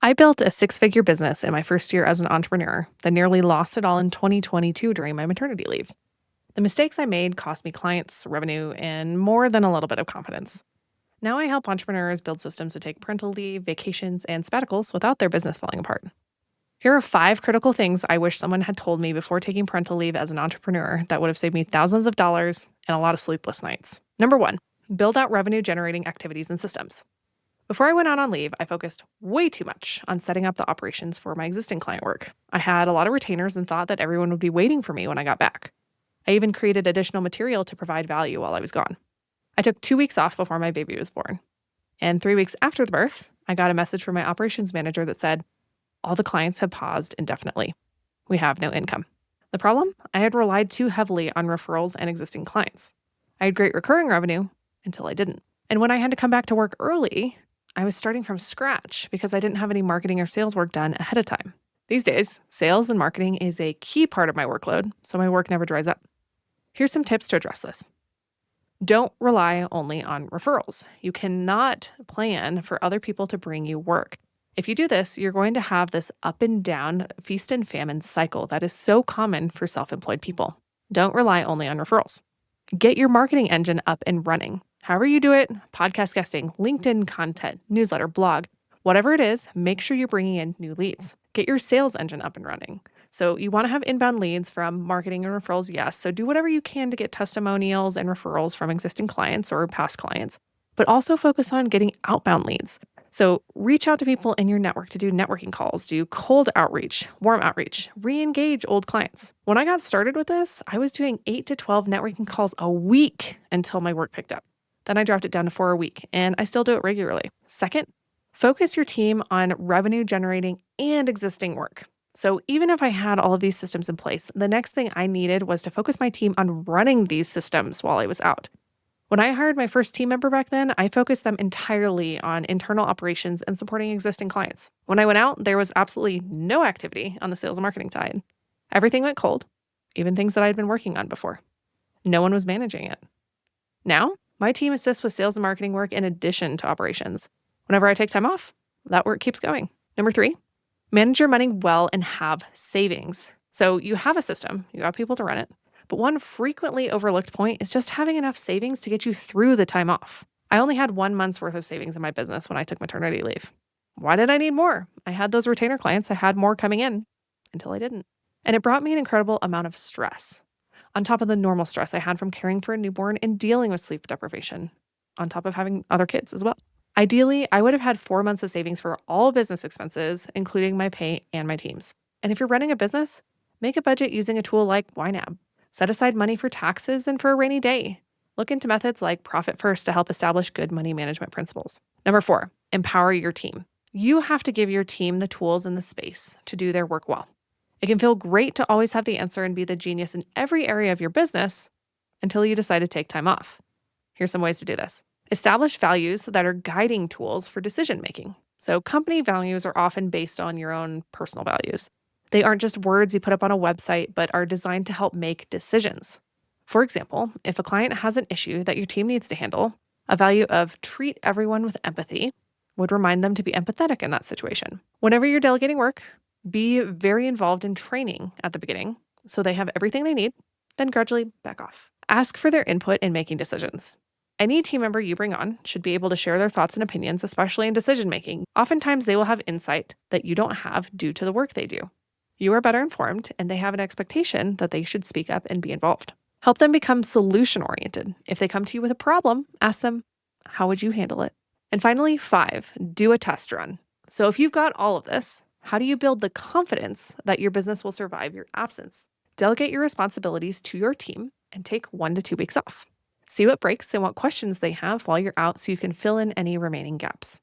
I built a six-figure business in my first year as an entrepreneur, then nearly lost it all in 2022 during my maternity leave. The mistakes I made cost me clients, revenue, and more than a little bit of confidence. Now I help entrepreneurs build systems to take parental leave, vacations, and sabbaticals without their business falling apart. Here are five critical things I wish someone had told me before taking parental leave as an entrepreneur that would have saved me thousands of dollars and a lot of sleepless nights. Number one, build out revenue generating activities and systems. Before I went out on leave, I focused way too much on setting up the operations for my existing client work. I had a lot of retainers and thought that everyone would be waiting for me when I got back. I even created additional material to provide value while I was gone. I took 2 weeks off before my baby was born. And 3 weeks after the birth, I got a message from my operations manager that said, all the clients have paused indefinitely. We have no income. The problem? I had relied too heavily on referrals and existing clients. I had great recurring revenue until I didn't. And when I had to come back to work early, I was starting from scratch because I didn't have any marketing or sales work done ahead of time. These days, sales and marketing is a key part of my workload, so my work never dries up. Here's some tips to address this. Don't rely only on referrals. You cannot plan for other people to bring you work. If you do this, you're going to have this up and down feast and famine cycle that is so common for self-employed people. Don't rely only on referrals. Get your marketing engine up and running. However you do it, podcast guesting, LinkedIn content, newsletter, blog, whatever it is, make sure you're bringing in new leads. Get your sales engine up and running. So you want to have inbound leads from marketing and referrals, yes. So do whatever you can to get testimonials and referrals from existing clients or past clients, but also focus on getting outbound leads. So reach out to people in your network to do networking calls, do cold outreach, warm outreach, re-engage old clients. When I got started with this, I was doing 8 to 12 networking calls a week until my work picked up. Then I dropped it down to 4 a week, and I still do it regularly. Second, focus your team on revenue generating and existing work. So even if I had all of these systems in place, the next thing I needed was to focus my team on running these systems while I was out. When I hired my first team member back then, I focused them entirely on internal operations and supporting existing clients. When I went out, there was absolutely no activity on the sales and marketing side. Everything went cold, even things that I'd been working on before. No one was managing it. Now, my team assists with sales and marketing work in addition to operations. Whenever I take time off, that work keeps going. Number 3, manage your money well and have savings. So you have a system, you have people to run it. But one frequently overlooked point is just having enough savings to get you through the time off. I only had 1 month's worth of savings in my business when I took maternity leave. Why did I need more? I had those retainer clients. I had more coming in until I didn't. And it brought me an incredible amount of stress on top of the normal stress I had from caring for a newborn and dealing with sleep deprivation, on top of having other kids as well. Ideally, I would have had 4 months of savings for all business expenses, including my pay and my team's. And if you're running a business, make a budget using a tool like YNAB. Set aside money for taxes and for a rainy day. Look into methods like Profit First to help establish good money management principles. Number 4, empower your team. You have to give your team the tools and the space to do their work well. It can feel great to always have the answer and be the genius in every area of your business until you decide to take time off. Here's some ways to do this. Establish values that are guiding tools for decision making. So company values are often based on your own personal values. They aren't just words you put up on a website, but are designed to help make decisions. For example, if a client has an issue that your team needs to handle, a value of treat everyone with empathy would remind them to be empathetic in that situation. Whenever you're delegating work, be very involved in training at the beginning so they have everything they need, then gradually back off. Ask for their input in making decisions. Any team member you bring on should be able to share their thoughts and opinions, especially in decision making. Oftentimes, they will have insight that you don't have due to the work they do. You are better informed, and they have an expectation that they should speak up and be involved. Help them become solution-oriented. If they come to you with a problem, ask them, how would you handle it? And finally, 5, do a test run. So if you've got all of this, how do you build the confidence that your business will survive your absence? Delegate your responsibilities to your team and take 1 to 2 weeks off. See what breaks and what questions they have while you're out so you can fill in any remaining gaps.